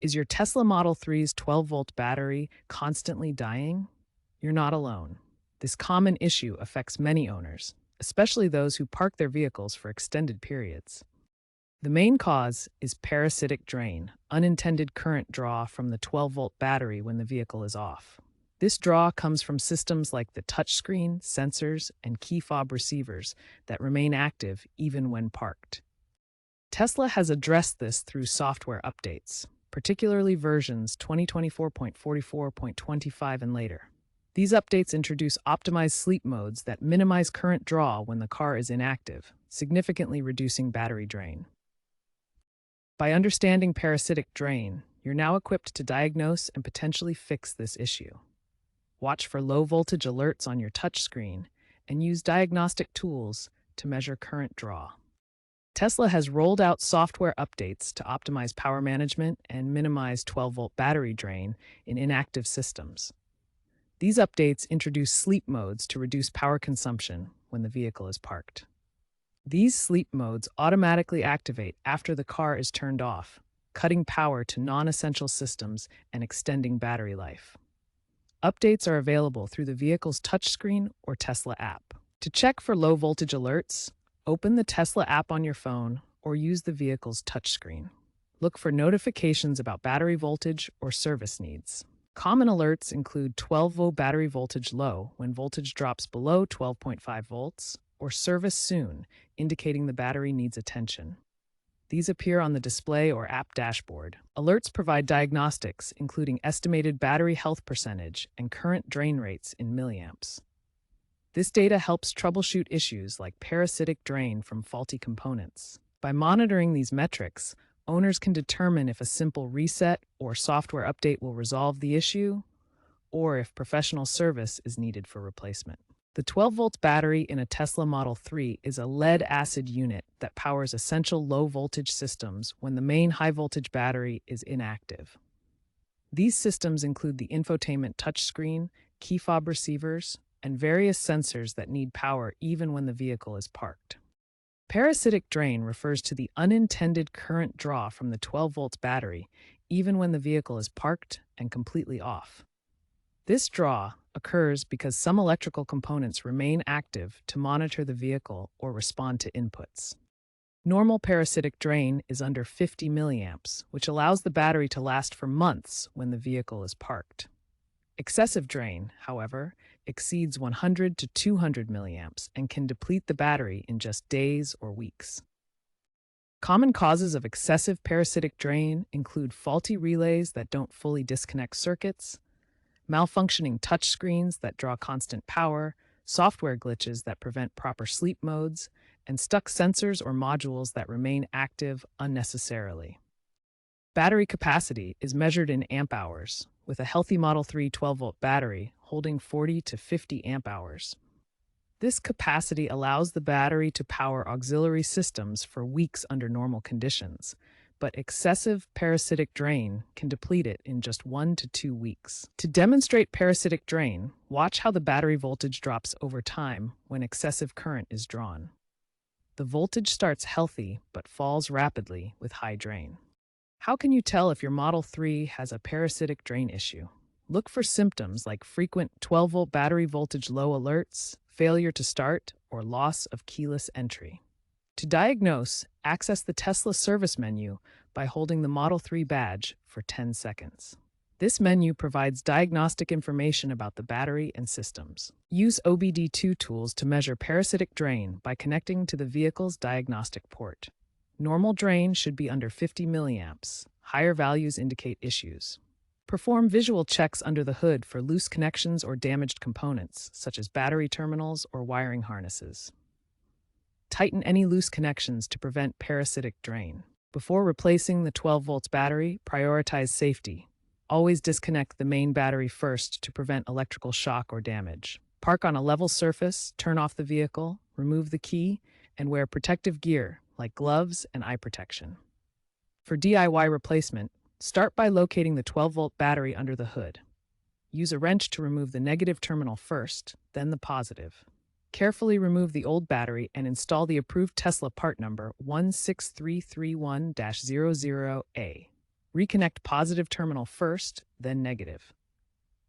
Is your Tesla Model 3's 12-volt battery constantly dying? You're not alone. This common issue affects many owners, especially those who park their vehicles for extended periods. The main cause is parasitic drain, unintended current draw from the 12-volt battery when the vehicle is off. This draw comes from systems like the touchscreen, sensors, and key fob receivers that remain active even when parked. Tesla has addressed this through software updates, particularly versions 2024.44.25 and later. These updates introduce optimized sleep modes that minimize current draw when the car is inactive, significantly reducing battery drain. By understanding parasitic drain, you're now equipped to diagnose and potentially fix this issue. Watch for low-voltage alerts on your touchscreen and use diagnostic tools to measure current draw. Tesla has rolled out software updates to optimize power management and minimize 12-volt battery drain in inactive systems. These updates introduce sleep modes to reduce power consumption when the vehicle is parked. These sleep modes automatically activate after the car is turned off, cutting power to non-essential systems and extending battery life. Updates are available through the vehicle's touchscreen or Tesla app. To check for low-voltage alerts, open the Tesla app on your phone or use the vehicle's touchscreen. Look for notifications about battery voltage or service needs. Common alerts include 12-volt battery voltage low when voltage drops below 12.5 volts, or service soon, indicating the battery needs attention. These appear on the display or app dashboard. Alerts provide diagnostics, including estimated battery health percentage and current drain rates in milliamps. This data helps troubleshoot issues like parasitic drain from faulty components. By monitoring these metrics, owners can determine if a simple reset or software update will resolve the issue, or if professional service is needed for replacement. The 12-volt battery in a Tesla Model 3 is a lead-acid unit that powers essential low-voltage systems when the main high-voltage battery is inactive. These systems include the infotainment touchscreen, key fob receivers, and various sensors that need power even when the vehicle is parked. Parasitic drain refers to the unintended current draw from the 12-volt battery even when the vehicle is parked and completely off. This draw occurs because some electrical components remain active to monitor the vehicle or respond to inputs. Normal parasitic drain is under 50 milliamps, which allows the battery to last for months when the vehicle is parked. Excessive drain, however, exceeds 100 to 200 milliamps and can deplete the battery in just days or weeks. Common causes of excessive parasitic drain include faulty relays that don't fully disconnect circuits, malfunctioning touchscreens that draw constant power, software glitches that prevent proper sleep modes, and stuck sensors or modules that remain active unnecessarily. Battery capacity is measured in amp hours, with a healthy Model 3 12-volt battery holding 40 to 50 amp hours. This capacity allows the battery to power auxiliary systems for weeks under normal conditions, but excessive parasitic drain can deplete it in just 1 to 2 weeks. To demonstrate parasitic drain, watch how the battery voltage drops over time when excessive current is drawn. The voltage starts healthy but falls rapidly with high drain. How can you tell if your Model 3 has a parasitic drain issue? Look for symptoms like frequent 12-volt battery voltage low alerts, failure to start, or loss of keyless entry. To diagnose, access the Tesla service menu by holding the Model 3 badge for 10 seconds. This menu provides diagnostic information about the battery and systems. Use OBD2 tools to measure parasitic drain by connecting to the vehicle's diagnostic port. Normal drain should be under 50 milliamps. Higher values indicate issues. Perform visual checks under the hood for loose connections or damaged components, such as battery terminals or wiring harnesses. Tighten any loose connections to prevent parasitic drain. Before replacing the 12-volt battery, prioritize safety. Always disconnect the main battery first to prevent electrical shock or damage. Park on a level surface, turn off the vehicle, remove the key, and wear protective gear like gloves and eye protection. For DIY replacement, start by locating the 12-volt battery under the hood. Use a wrench to remove the negative terminal first, then the positive. Carefully remove the old battery and install the approved Tesla part number 16331-00A. Reconnect positive terminal first, then negative.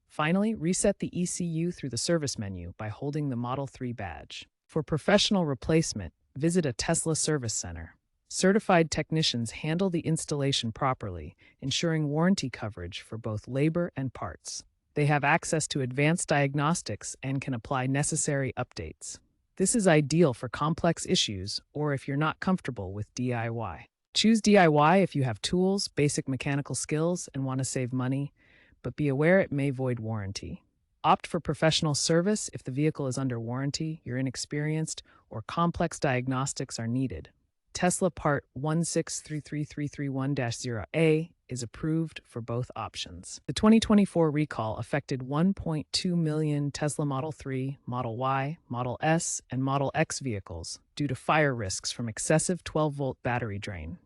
Finally, reset the ECU through the service menu by holding the Model 3 badge. For professional replacement, visit a Tesla service center. Certified technicians handle the installation properly, ensuring warranty coverage for both labor and parts. They have access to advanced diagnostics and can apply necessary updates. This is ideal for complex issues or if you're not comfortable with DIY. Choose DIY if you have tools, basic mechanical skills, and want to save money, but be aware it may void warranty. Opt for professional service if the vehicle is under warranty, you're inexperienced, or complex diagnostics are needed. Tesla Part 1633331-0A is approved for both options. The 2024 recall affected 1.2 million Tesla Model 3, Model Y, Model S, and Model X vehicles due to fire risks from excessive 12-volt battery drain.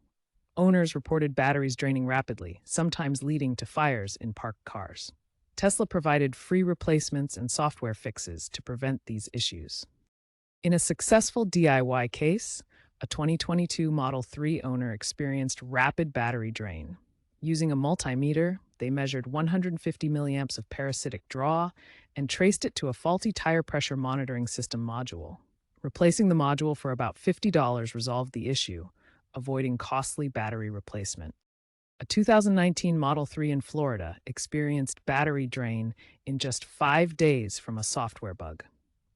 Owners reported batteries draining rapidly, sometimes leading to fires in parked cars. Tesla provided free replacements and software fixes to prevent these issues. In a successful DIY case, a 2022 Model 3 owner experienced rapid battery drain. Using a multimeter, they measured 150 milliamps of parasitic draw and traced it to a faulty tire pressure monitoring system module. Replacing the module for about $50 resolved the issue, avoiding costly battery replacement. A 2019 Model 3 in Florida experienced battery drain in just 5 days from a software bug.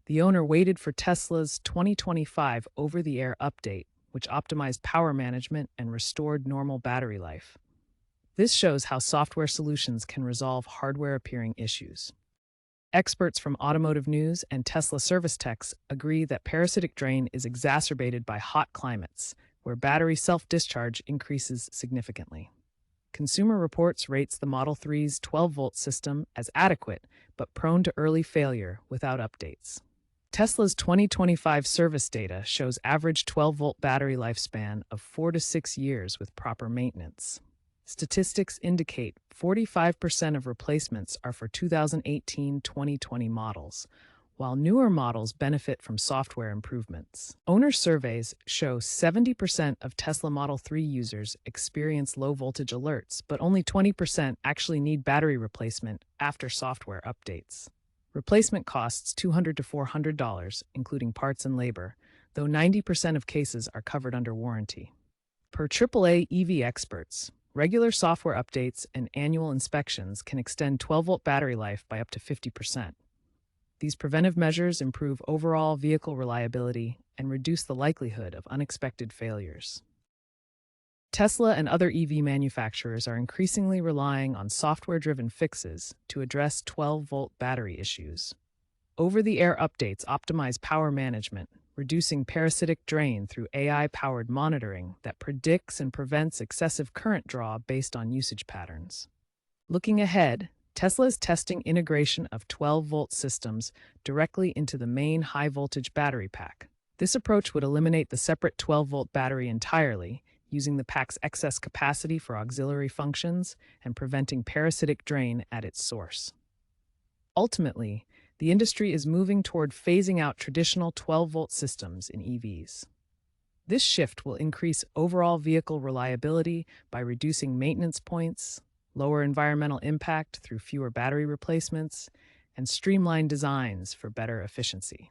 The owner waited for Tesla's 2025 over-the-air update, which optimized power management and restored normal battery life. This shows how software solutions can resolve hardware-appearing issues. Experts from Automotive News and Tesla service techs agree that parasitic drain is exacerbated by hot climates, where battery self-discharge increases significantly. Consumer Reports rates the Model 3's 12-volt system as adequate, but prone to early failure without updates. Tesla's 2025 service data shows average 12-volt battery lifespan of 4 to 6 years with proper maintenance. Statistics indicate 45% of replacements are for 2018-2020 models, while newer models benefit from software improvements. Owner surveys show 70% of Tesla Model 3 users experience low-voltage alerts, but only 20% actually need battery replacement after software updates. Replacement costs $200 to $400, including parts and labor, though 90% of cases are covered under warranty. Per AAA EV experts, regular software updates and annual inspections can extend 12-volt battery life by up to 50%. These preventive measures improve overall vehicle reliability and reduce the likelihood of unexpected failures. Tesla and other EV manufacturers are increasingly relying on software-driven fixes to address 12-volt battery issues. Over-the-air updates optimize power management, reducing parasitic drain through AI-powered monitoring that predicts and prevents excessive current draw based on usage patterns. Looking ahead, Tesla is testing integration of 12-volt systems directly into the main high-voltage battery pack. This approach would eliminate the separate 12-volt battery entirely, using the pack's excess capacity for auxiliary functions and preventing parasitic drain at its source. Ultimately, the industry is moving toward phasing out traditional 12-volt systems in EVs. This shift will increase overall vehicle reliability by reducing maintenance points, lower environmental impact through fewer battery replacements, and streamlined designs for better efficiency.